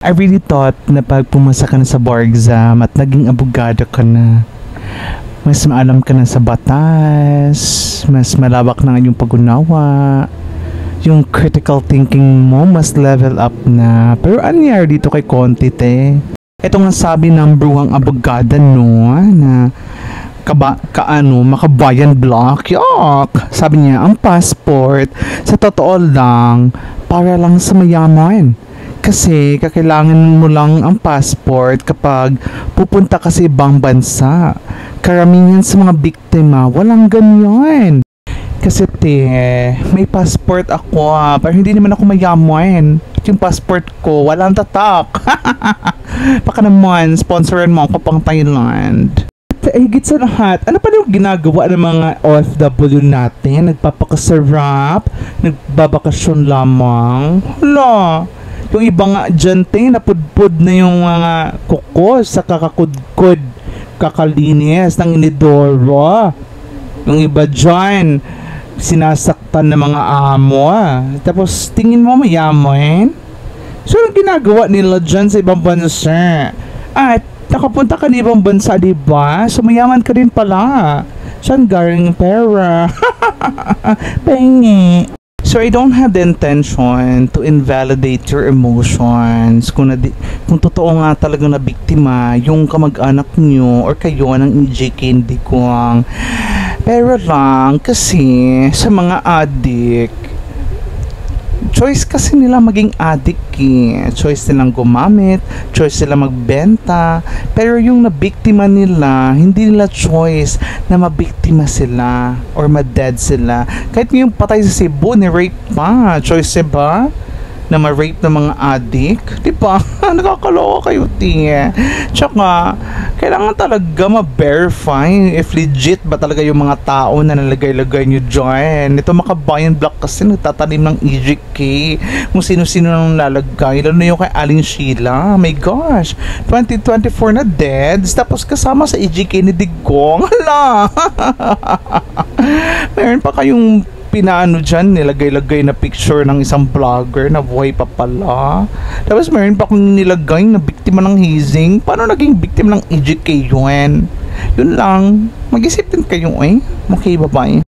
I really thought na pag pumasa ka na sa bar exam at naging abogado ka na, mas maalam ka na sa batas, mas malawak na yung pag-unawa, yung critical thinking mo mas level up na. Pero ano nangyari dito kay Conti, te? Ito nga sabi ng bruhang abogada, no, na makabayan block. Yuck! Sabi niya, ang passport, sa totoo lang, para lang sa mayaman. Kasi kakailangan mo lang ang passport kapag pupunta ka sa ibang bansa. Karamihan sa mga biktima, walang ganyan. Kasi may passport ako pero hindi naman ako mayaman. Yung passport ko, walang tatak. Baka naman, sponsoran mo ako pang Thailand. Higit sa lahat, ano pa yung ginagawa ng mga OFW natin? Nagpapakasarap, nagbabakasyon lamang. Hala! Yung iba nga dyan, napudpud na yung mga kuko sa kakakudkod, kakalinis ng inidoro. Yung iba dyan, sinasaktan ng mga amo. Tapos tingin mo mayaman? So, anong ginagawa nila dyan sa ibang bansa? At nakapunta ka na ibang bansa, diba? So, mayaman ka rin pala. Saan galing pera? Pengi. So, I don't have the intention to invalidate your emotions. Kung totoo nga talaga na biktima, yung kamag-anak nyo or kayo ng EJK, hindi ko ang... Pero lang, kasi sa mga addict, choice kasi nila maging addict Choice nilang gumamit, choice nila magbenta. Pero yung nabiktima nila, hindi nila choice na mabiktima sila or ma-dead sila. Kahit yung patay sa Cebu, ni-rape pa. Choice ba? Na ma-rape ng mga addict? Diba? Nakakaloka kayo, tiye. Tsaka, kailangan talaga ma-verify if legit ba talaga yung mga tao na nalagay-lagay nyo dyan. Ito makabayan block kasi nagtatanim ng EJK. Kung sino-sino nang lalagay. Lalo na yung kay Aling Sheila. Oh my gosh. 2024 na deads. Tapos kasama sa EJK ni Digong. Hala! Meron pa kayong pinaano dyan, nilagay-lagay na picture ng isang vlogger na buhay pa pala. Tapos meron pa akong nilagay na biktima ng hazing. Paano naging biktima ng EJK yun? Yun lang. Mag-isip din kayo, Okay, bye-bye.